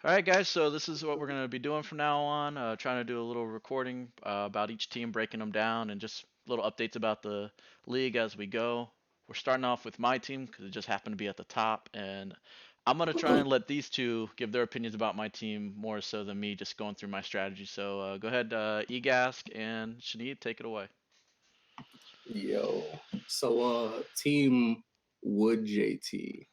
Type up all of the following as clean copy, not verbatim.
All right, guys. So this is what we're gonna be doing from now on. Trying to do a little recording about each team, breaking them down, and just little updates about the league as we go. We're starting off with my team because it just happened to be at the top, and I'm gonna try and let these two give their opinions about my team more so than me just going through my strategy. So go ahead, Egask and Shanice, take it away. Yo, team Woodjt.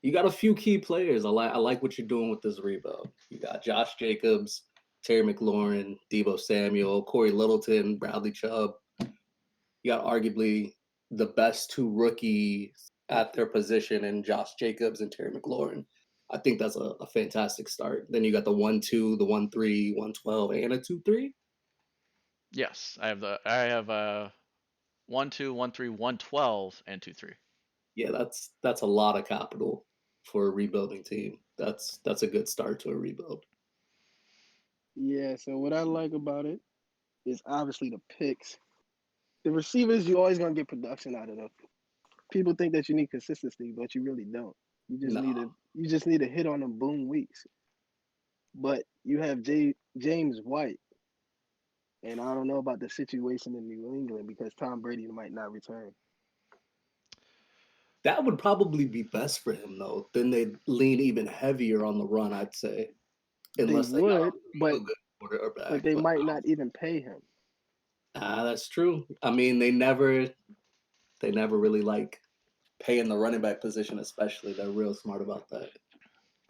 You got a few key players. I like what you're doing with this rebuild. You got Josh Jacobs, Terry McLaurin, Debo Samuel, Corey Littleton, Bradley Chubb. You got arguably the best two rookies at their position in Josh Jacobs and Terry McLaurin. I think that's a fantastic start. Then you got the 1-2, the 1-3, 112, and a 2-3. Yes, I have 1, 2, 1, 3, 112, and 2, 3. Yeah, that's a lot of capital for a rebuilding team. That's a good start to a rebuild. Yeah, so what I like about it is obviously the picks. The receivers, you always gonna get production out of them. People think that you need consistency, but you really don't. No, You just need to hit on them boom weeks. But you have James White, and I don't know about the situation in New England because Tom Brady might not return. that would probably be best for him though. Then they'd lean even heavier on the run, I'd say, They unless they got would, a real good but quarterback. they But might not even pay him. that's true. I mean, they never really like paying the running back position, especially. They're real smart about that.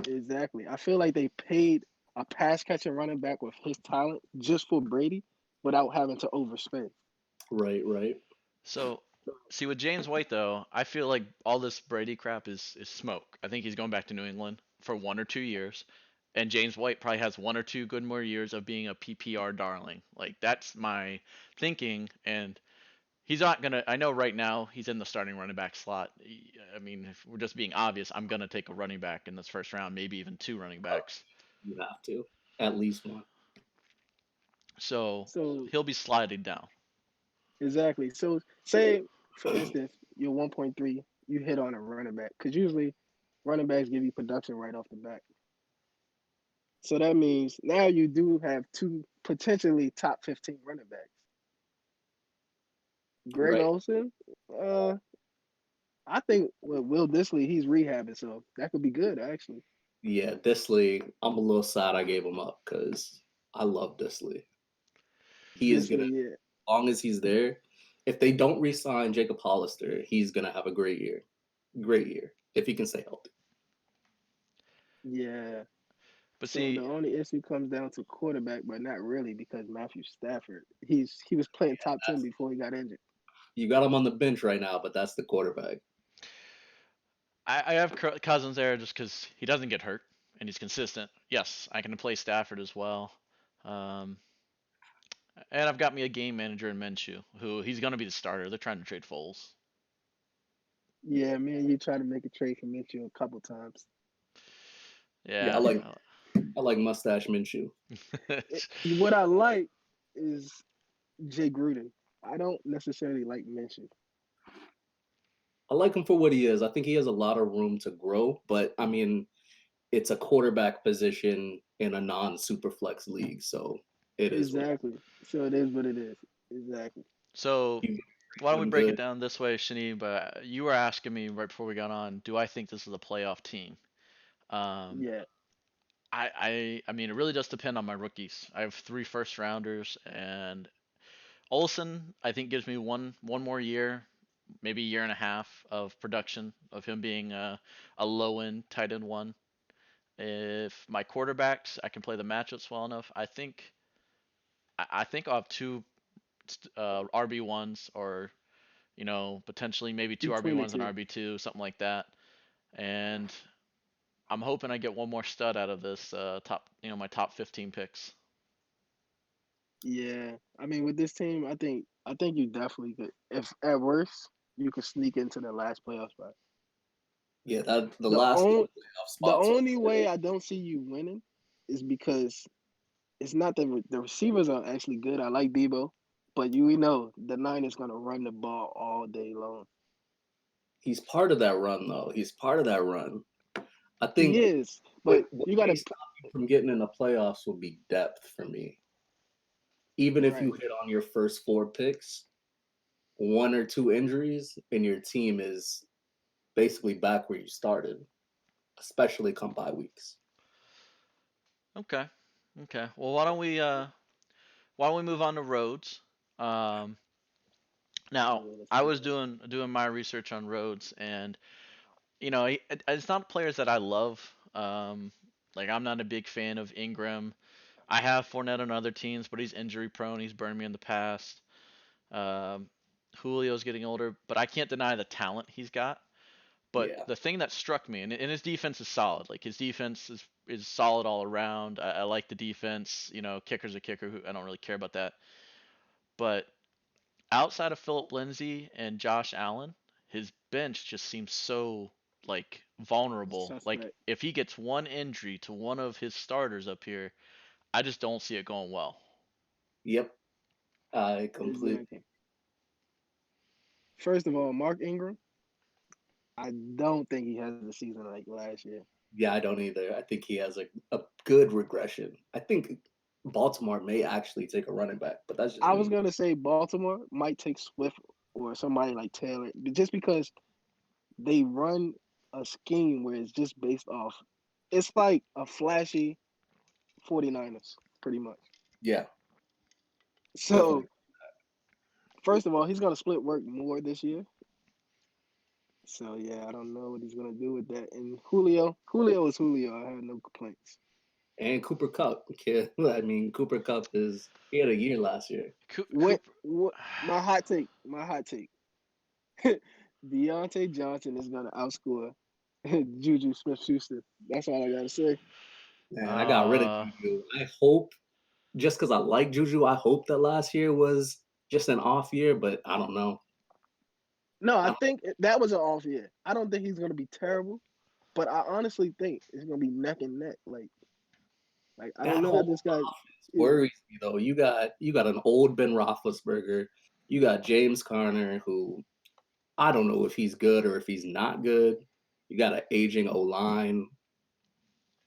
Exactly. I feel like they paid a pass catching running back with his talent just for Brady without having to overspend. Right, right. So, see, with James White though, I feel like all this Brady crap is smoke. I think he's going back to New England for 1 or 2 years, and James White probably has 1 or 2 good more years of being a PPR darling. Like that's my thinking, and he's not gonna. I know right now he's in the starting running back slot. I mean, if we're just being obvious, I'm gonna take a running back in this first round, maybe even two running backs. You have to at least one. So So he'll be sliding down. exactly. So say for instance you're 1.3, you hit on a running back because usually running backs give you production right off the bat. So that means now you do have two potentially top 15 running backs. Greg Right. Olson, uh, I think with Will Disley, he's rehabbing, so that could be good actually. Yeah, Disley. I'm a little sad I gave him up because I love Disley. He is gonna, Disley, yeah, as long as he's there. If they don't re-sign Jacob Hollister, he's gonna have a great year if he can stay healthy. yeah. But So the see, only issue comes down to quarterback, but not really because Matthew Stafford, he was playing top 10 That's, before he got injured. you got him on the bench right now, but that's the quarterback. I have Cousins there just because he doesn't get hurt and he's consistent. Yes, I can play Stafford as well. Um, and I've got me a game manager in Minshew, who he's going to be the starter. They're trying to trade Foles. Yeah, me and you tried to make a trade for Mitchell a couple times. Yeah, I Yeah. like I like Mustache Minshew. What I like is Jay Gruden. I don't necessarily like Minshew. I like him for what he is. I think he has a lot of room to grow, but I mean, it's a quarterback position in a non-super flex league, so it is what it is. Exactly. So it is what it is. Exactly. So He's why don't treating we him break it good. down this way, Shani? But you were asking me right before we got on, do I think this is a playoff team? Um, Yeah. I mean, it really does depend on my rookies. I have 3 first rounders, and Olson, I think, gives me one more year, maybe a year and a half of production of him being a low end tight end one. If my quarterbacks, I can play the matchups well enough. I think I'll have two RB ones, or potentially maybe two RB Between the ones and two. RB2, something like that. And I'm hoping I get one more stud out of this top, my top 15 picks. Yeah. I mean, with this team, I think you definitely could. If at worst, you could sneak into the last playoff spot. Yeah, that the The last two only playoff the spots are only way I don't see you winning is because it's not the receivers are actually good. I like Debo, but we know the Niners gonna run the ball all day long. he's part of that run though. He's part of that run. I He think is, but what you may gotta stop you from getting in the playoffs will be depth for me. Even if you right. hit on your first four picks, one or two injuries, and your team is basically back where you started, especially come by weeks. Okay. Okay. Well, why don't we move on to Rhodes? Um, now Yeah, let's I do was that. doing my research on Rhodes, and it's not players that I love. Like I'm not a big fan of Ingram. I have Fournette on other teams, but he's injury prone. He's burned me in the past. Um, Julio's getting older, but I can't deny the talent he's got. But Yeah. the thing that struck me, and his defense is solid. Like his defense is solid all around. I like the defense. Kicker's a kicker. I don't really care about that. But outside of Philip Lindsay and Josh Allen, his bench just seems so like vulnerable. Like Suspect. if he gets one injury to one of his starters up here, I just don't see it going well. Yep. I completely. Exactly. First of all, Mark Ingram, I don't think he has a season like last year. Yeah, I don't either. I think he has a good regression. I think Baltimore may actually take a running back, but that's just I was me. gonna say Baltimore might take Swift or somebody like Taylor, just because they run a scheme where it's just based off. It's like a flashy 49ers, pretty much. Yeah, So definitely. first of all, he's gonna split work more this year. So yeah, I don't know what he's gonna do with that. And Julio is Julio. I have no complaints. And Cooper Cup. Kid. I mean, Cooper Cup is he had a year last year. Cooper. What my hot take? My hot take. Deontay Johnson is gonna outscore Juju Smith Schuster. That's all I gotta say. Man, I got rid of Uh, Juju. I hope just because I like Juju, I hope that last year was just an off year, but I don't know. No, I I think that was an off year. I don't think he's gonna be terrible, but I honestly think it's gonna be neck and neck. Like I That don't know. I whole just got offense yeah. worries me though. You got an old Ben Roethlisberger. You got James Conner, who I don't know if he's good or if he's not good. You got an aging O line.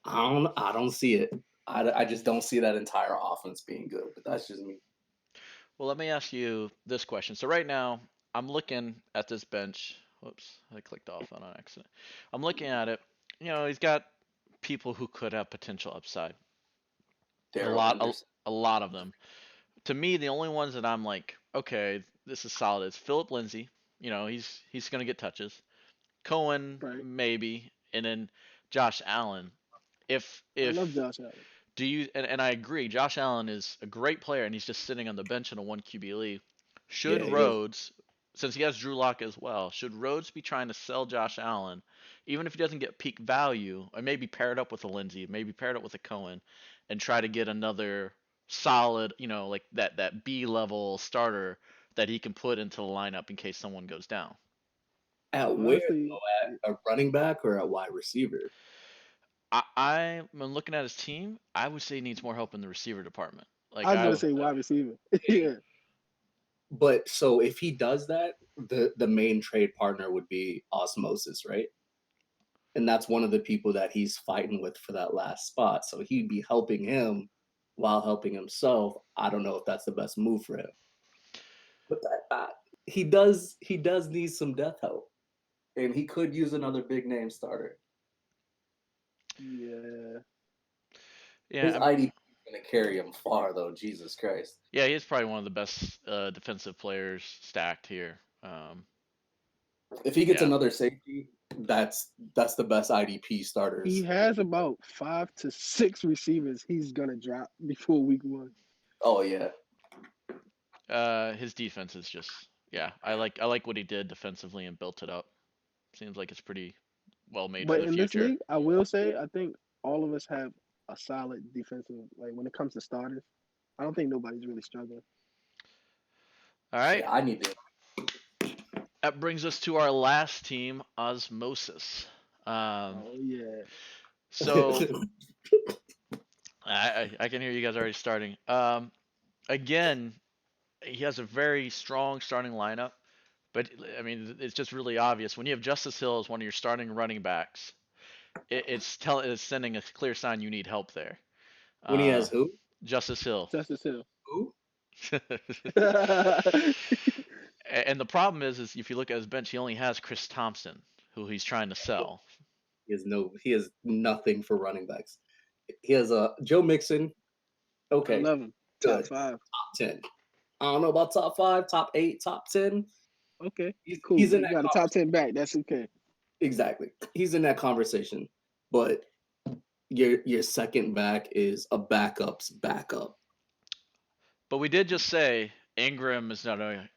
I don't see it. I just don't see that entire offense being good. But that's just me. well, let me ask you this question. So right now, I'm looking at this bench. Whoops, I clicked off on an accident. I'm looking at it. He's got people who could have potential upside. A Daryl lot, a, Henderson. a lot of them. To me, the only ones that I'm like, okay, this is solid is Philip Lindsay. He's gonna get touches. Cohen Right. maybe, and then Josh Allen. If I love if Josh Allen. do you and I agree, Josh Allen is a great player and he's just sitting on the bench in a one QB league. Should Yeah, he is. Rhodes, since he has Drew Lock as well, should Rhodes be trying to sell Josh Allen, even if he doesn't get peak value, or maybe pair it up with a Lindsey, maybe pair it up with a Cohen, and try to get another solid, like that B level starter that he can put into the lineup in case someone goes down. At where Honestly, though? At a running back or at wide receiver? I'm looking at his team. I would say he needs more help in the receiver department. Like I was gonna I've say wide receiver. Yeah, But so if he does that, the main trade partner would be Osmosis, right? And that's one of the people that he's fighting with for that last spot. So he'd be helping him while helping himself. I don't know if that's the best move for him, but he does need some death help, and he could use another big name starter. yeah. yeah, His IDP is going to carry him far, though. Jesus Christ! yeah, he's probably one of the best defensive players stacked here. If he gets Yeah, another safety, that's the best IDP He starters. has about 5 to 6 receivers he's gonna drop before week one. Oh yeah, his defense is just yeah. I like what he did defensively and built it up. Seems like it's pretty well made for But the in this future. league, I will say I think all of us have a solid defensive. Like when it comes to starters, I don't think nobody's really struggling. All right, yeah. I need to. that brings us to our last team, Osmosis. Um, Oh yeah, so I can hear you guys already starting. Again, he has a very strong starting lineup, but I mean it's just really obvious when you have Justice Hill as one of your starting running backs. it's sending a clear sign you need help there. When he Uh, has who? Justice Hill. Justice Hill. Who? And the problem is if you look at his bench, he only has Chris Thompson, who he's trying to sell. He has nothing for running backs. He has a Joe Mixon. I Okay, love him. Top good. 5. Top 10. I don't know about top 5, top 8, top 10. Okay, cool. He's in You that got a top 10 back. That's okay. exactly. He's in that conversation. But your second back is a backup's backup. But we did just say Ingram is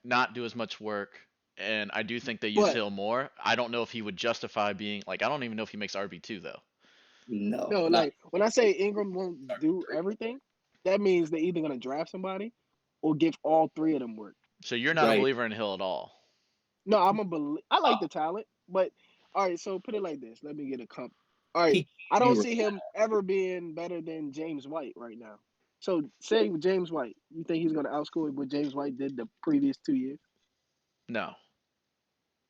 not do as much work, and I do think they use But Hill more. I don't know if he would justify being like I don't even know if he makes RB2 though. No, no, not like when I say Ingram won't do three. everything, that means they're either gonna draft somebody or give all 3 of them work. So you're not a Right. believer in Hill at all. No, I Uh, like the talent, but all right. So put it like this. Let me get a comp. All right, he I gave don't you see him ever being better than James White right now. So say with James White, you think he's gonna outscore what James White did the previous 2 years? No.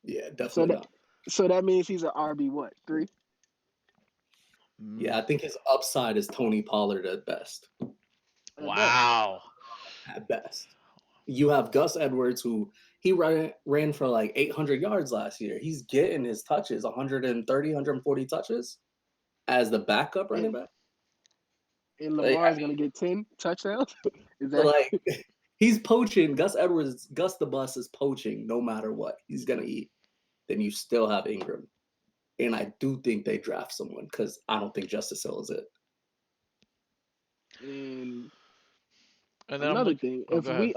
yeah, So definitely that not. so that means he's an RB what 3? Mm, Yeah, I think his upside is Tony Pollard at best. At best. wow. At best. You have Gus Edwards, who he ran for like 800 yards last year. He's getting his touches, 130, 140 touches as the backup running And back. and Like, Lamar is gonna get 10 touchdowns. Is but that like he's poaching. Gus Edwards, Gus the Bus is poaching no matter what. He's gonna eat. Then you still have Ingram. And I do think they draft someone because I don't think Justice Hill is it. and And then I'm another looking. thing, Oh, if go ahead. we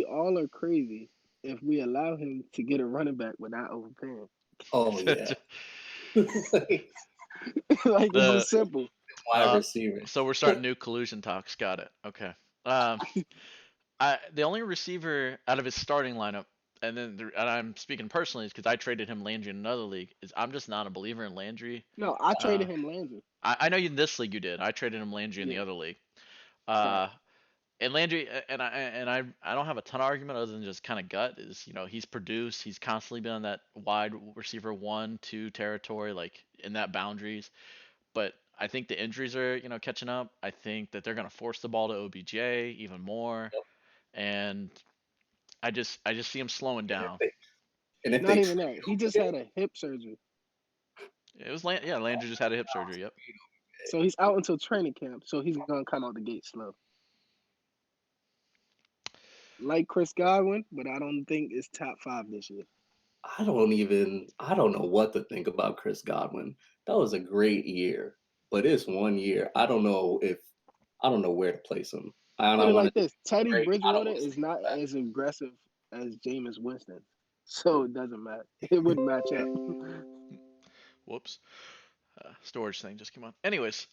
all are crazy if we allow him to get a running back without overpaying. Oh yeah. Like, Like it's the just simple. wide receiver. so we're starting new collusion talks. Got it. Okay. Um, the only receiver out of his starting lineup, and I'm speaking personally, is because I traded him Landry in another league. Is I'm just not a believer in Landry. No, I Uh, traded him Landry. I know you in this league you did. I traded him Landry in the Yeah, other league. facts. Uh, and Landry and I don't have a ton of argument other than just kind of gut is he's produced. He's constantly been on that wide receiver 1-2 territory, like in that boundaries. But I think the injuries are catching up. I think that they're gonna force the ball to OBJ even more, Yep. and I just see him slowing And if down. they and if Not they even trade that. He just OBJ, had a hip surgery, It was Landry just had a hip surgery. Yep. so he's out until training camp. So he's gonna come out the gate slow, like Chris Godwin, but I don't think it's top 5 this year. I don't know what to think about Chris Godwin. That was a great year, but it's 1 year. I don't know where to place him. I Put don't it want like to this: Teddy great. I don't Bridgewater want to is say not that. as aggressive as Jameis Winston, so it doesn't matter. It wouldn't match up. Whoops. Storage thing just came on. Anyways,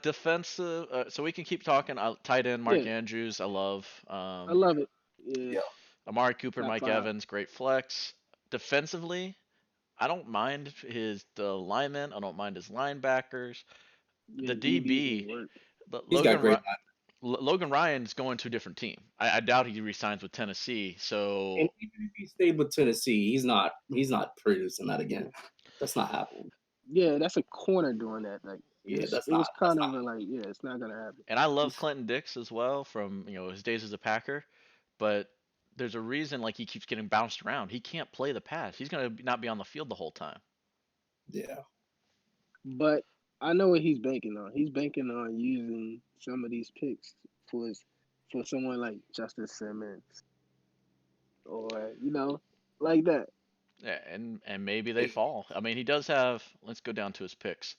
defensive. So we can keep talking. Tight end Mark Yeah, Andrews, I love. I love it. Yeah, Yeah, Amari Cooper, top Mike 5. Evans, great flex. Defensively, I don't mind the linemen. I don't mind his linebackers. Yeah, The DBs DB, need work. he's got great Logan Ryan's going to a different team. I doubt he resigns with Tennessee. and So even if he stayed with Tennessee, he's not producing that again. That's not happening. Yeah, that's a corner doing that. Like Yeah, it was kind of a, like, yeah, it's not gonna happen. and I love He's Clinton Dix as well from his days as a Packer, but there's a reason like he keeps getting bounced around. He can't play the pass. He's gonna not be on the field the whole time. yeah. But I know what he's banking on. He's banking on using some of these picks for his, for someone like Justice Simmons or like that. Yeah, and maybe they Hey, fall. I mean, he does have. Let's go down to his picks.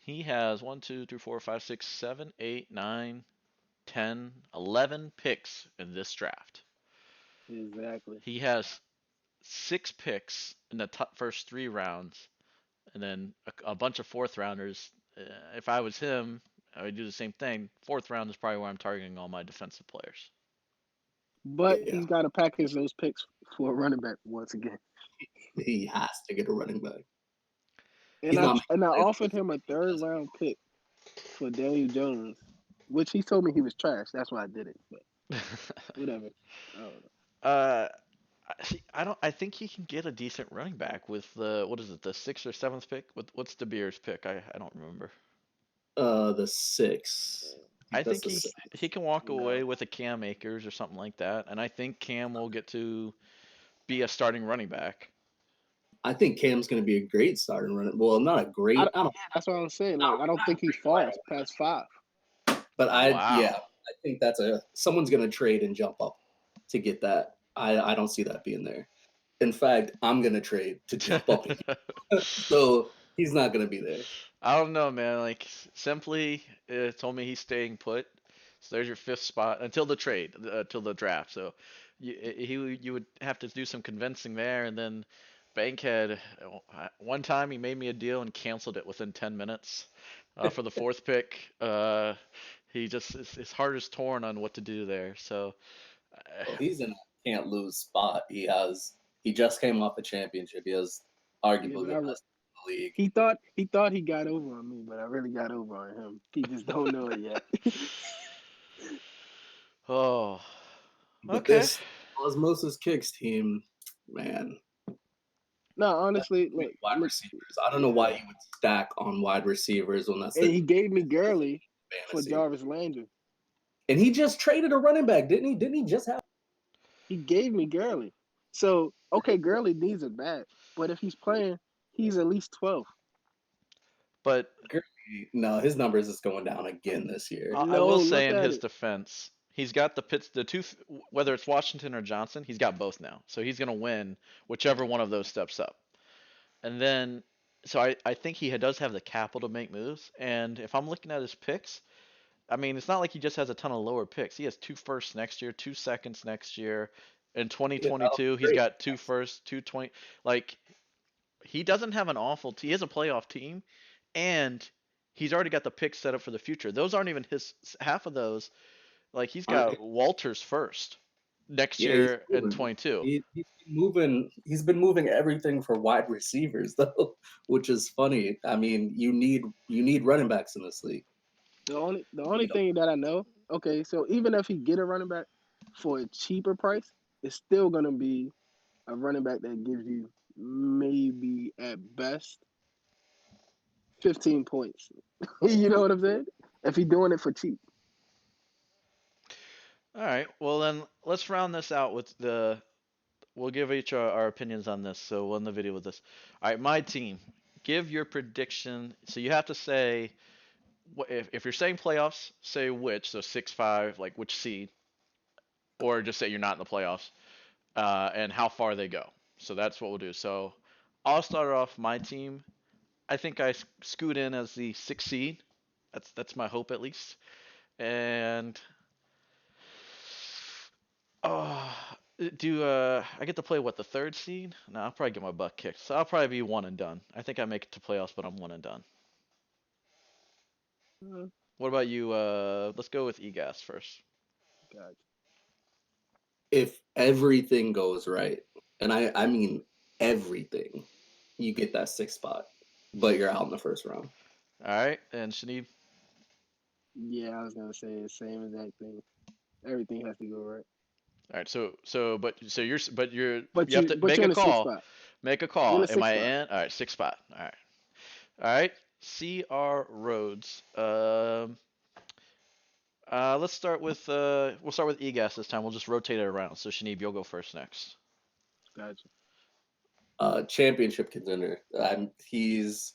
He has 1, 2, 3, 4, 5, 6, 7, 8, 9, 10, 11 picks in this draft. Exactly. He has 6 picks in the first 3 rounds, and then a bunch of fourth rounders. If I was him, I would do the same thing. Fourth round is probably where I'm targeting all my defensive players. But yeah, he's got to package those picks for a running back once again. he has to get a running back. And He's I not making and I plays offered him a if he third doesn't. round pick for Daniel Jones, which he told me he was trash. That's why I did it. But whatever. I don't know. uh, See, I don't. I think he can get a decent running back with the what is it, the sixth or seventh pick? What's De Beer's pick? I don't remember. The six. I think I that's think the he six. can walk No, away with a Cam Akers or something like that, and I think Cam will get to be a starting running back. I think Cam's going to be a great starting runner. Well, not a I great. don't, I don't. that's what I'm saying. Not, Like, I don't not think he great by falls any past means. 5. But yeah, Wow. I think that's a someone's going to trade and jump up to get that. I don't see that being there. In fact, I'm going to trade to jump up. So he's not going to be there. I don't know, man. Like simply told me he's staying put. So there's your fifth spot until the trade, until the draft. So you would have to do some convincing there, and then Bankhead. One time he made me a deal and canceled it within 10 minutes for the fourth pick. He just his heart is torn on what to do there. So Well, he's in a can't lose spot. He just came off a championship. He has Yeah, arguably but the best in the league. he thought he got over on me, but I really got over on him. He just don't know it yet. oh, But okay. this Osmosis Kicks team, man, No, that's honestly, three look, wide look, receivers. I don't know why yeah. you would stack on wide receivers when that's And the he gave me position Gurley in for fantasy. Jarvis Landry. And he just traded a running back, didn't he? Didn't he just have He gave me Gurley. So okay, Gurley needs it bad, but if he's playing, he's at least 12. But Gurley? No, his numbers is going down again this year. I will No, say look in at his it. defense, he's got the two, whether it's Washington or Johnson, he's got both now. So he's going to win whichever one of those steps up. And then, so I think he does have the capital to make moves. And if I'm looking at his picks, I mean, it's not like he just has a ton of lower picks. He has two firsts next year, two seconds next year. In Yeah, that'll 2022, be he's great. got two firsts, 220. Like, he doesn't have an awful team. He has a playoff team, and he's already got the picks set up for the future. Those aren't even his, half of those. Like, he's Uh, got Walters first next yeah, he's year in moving. 22. He's been moving. He's been moving everything for wide receivers though, which is funny. I mean, you need running backs in this league. The only You know, thing that I know, okay, so even if he get a running back for a cheaper price, it's still gonna be a running back that gives you maybe at best 15 points. You know what I'm saying? If he's doing it for cheap. All right. Well, then let's round this out with the. We'll give each our opinions on this. So we'll end the video with this. All right, my team. Give your prediction. So you have to say if you're saying playoffs, say which. So 6-5, like which seed, or just say you're not in the playoffs, and how far they go. So that's what we'll do. So I'll start off my team. I think I scoot in as the sixth seed. That's my hope at least. And oh, do I get to play what, the third seed? No, I'll probably get my butt kicked. So I'll probably be one and done. I think I make it to playoffs, but I'm one and done. Uh, What about you? Let's go with EGAS first. God. if everything goes right, and I mean everything, you get that sixth spot, but you're out in the first round. All right, and Shanib. Yeah, I was gonna say the same exact thing. Everything has to go right. All right, but But you have you to but make you're a in the sixth call. spot. Make a You're in call. the Am sixth I spot. in? All right, sixth spot. All right. All right. CR Rhodes. Let's start with we'll start with EGAS this time. We'll just rotate it around. So Shanib, you'll go first next. Gotcha. Championship contender. He's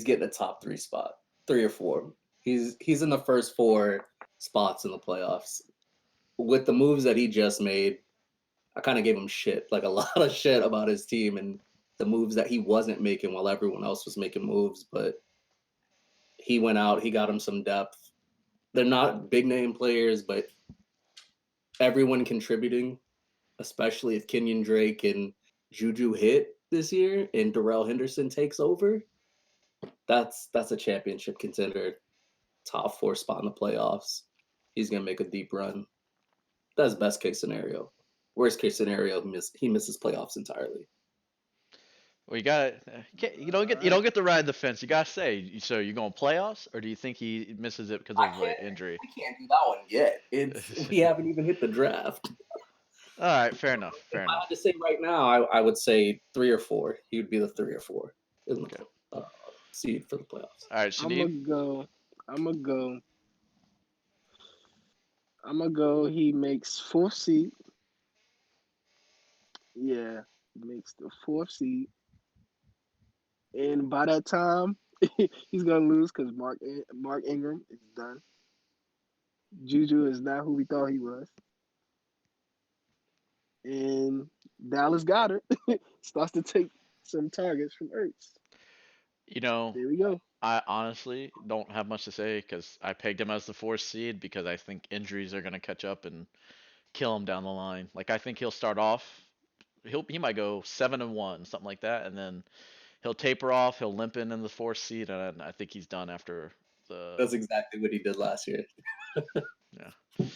getting a top three spot, 3 or 4. He's in the first 4 spots in the playoffs. With the moves that he just made, I kind of gave him shit, like a lot of shit about his team and the moves that he wasn't making while everyone else was making moves. But he went out, he got him some depth. They're not big name players, but everyone contributing, especially if Kenyon Drake and Juju hit this year and Darrell Henderson takes over. That's a championship contender, top 4 spot in the playoffs. He's gonna make a deep run. That's best case scenario. Worst case scenario, he misses playoffs entirely. Well, you got you All don't right. get to ride the fence. You gotta say. So you going playoffs, or do you think he misses it because I of can't injury? I can't do that one yet. We haven't even hit the draft. All right, fair enough. If Fair I had to enough. say right now, I would say 3 or 4. He would be the 3 or 4 in the Okay. uh, seed for the playoffs. All right, I'm Shanib. gonna go. I'm gonna go. I'm gonna go. He makes fourth seed. Yeah, he makes the fourth seed, and by that time, he's gonna lose because Mark Ingram is done. Juju is not who we thought he was, and Dallas Goddard starts to take some targets from Ertz. You know, There we go. I honestly don't have much to say because I pegged him as the fourth seed because I think injuries are gonna catch up and kill him down the line. Like I think he'll start off. He might go 7-1, something like that, and then he'll taper off. He'll limp in the fourth seed, and I think he's done after the That's exactly what he did last year. yeah. That's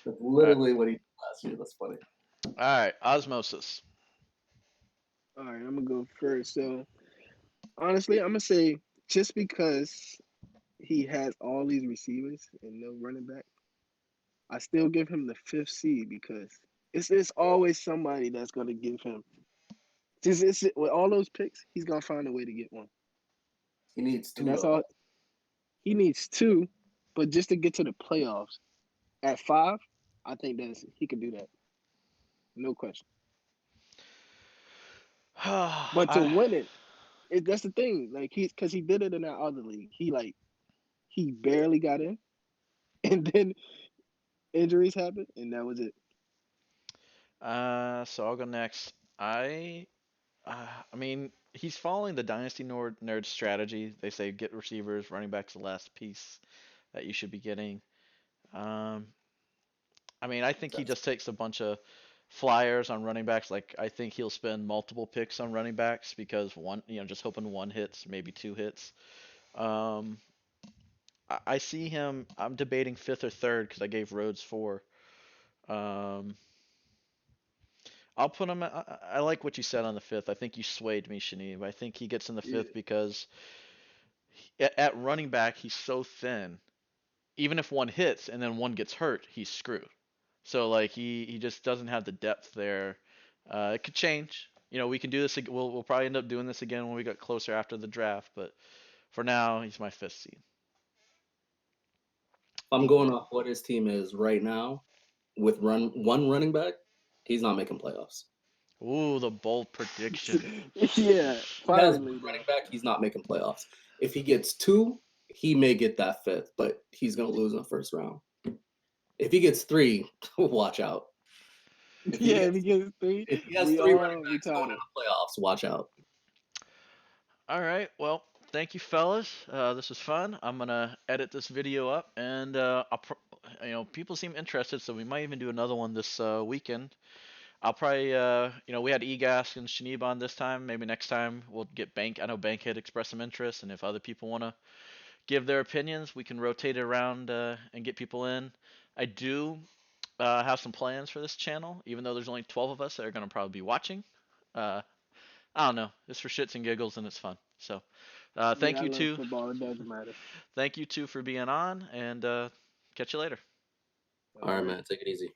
All right, literally what he did last year. That's funny. all right. Osmosis. All right, I'm gonna go first. So honestly, I'm gonna say just because he has all these receivers and no running back, I still give him the fifth seed because it's always somebody that's gonna give him. Just with all those picks, he's gonna find a way to get one, He needs and 2 that's though. all he needs two. But just to get to the playoffs at 5, I think that's he could do that, no question. But to I, win that's the thing. Like because he did it in that other league. He barely got in, and then injuries happened, and that was it. so I'll go next. I mean, he's following the Dynasty Nerd strategy. They say get receivers, running backs, the last piece that you should be getting. Um, I mean, I think he That's just takes a bunch of flyers on running backs. Like, I think he'll spend multiple picks on running backs because one, just hoping one hits, maybe two hits. Um, I see him. I'm debating fifth or third because I gave Rhodes four. Um, I'll put him. I like what you said on the fifth. I think you swayed me, Shanib. I think he gets in the yeah. fifth because at running back he's so thin. Even if one hits and then one gets hurt, he's screwed. So like he just doesn't have the depth there. It could change. We can do this. We'll probably end up doing this again when we get closer after the draft. But for now, he's my fifth seed. I'm going off what his team is right now with one running back. He's not making playoffs. Ooh, the bold prediction. Yeah, He has one finally running though. back. He's not making playoffs. If he gets 2, he may get that fifth, but he's gonna lose in the first round. If he gets 3, watch out. If he Yeah, if he gets gets three, if he has we 3 running all backs going retarded. into playoffs, watch out. All right. Well, thank you, fellas. This was fun. I'm gonna edit this video up, and people seem interested, so we might even do another one this weekend. I'll probably, we had Egas and Shanib on this time. Maybe next time we'll get Bank. I know Bank had expressed some interest, and if other people want to give their opinions, we can rotate it around and get people in. I do have some plans for this channel, even though there's only 12 of us that are going to probably be watching. Uh, I don't know. It's for shits and giggles, and it's fun. So, thank Yeah, I you love two. football. It doesn't matter. Thank you two for being on, and catch you later. All right, Alrighty. man, take it easy.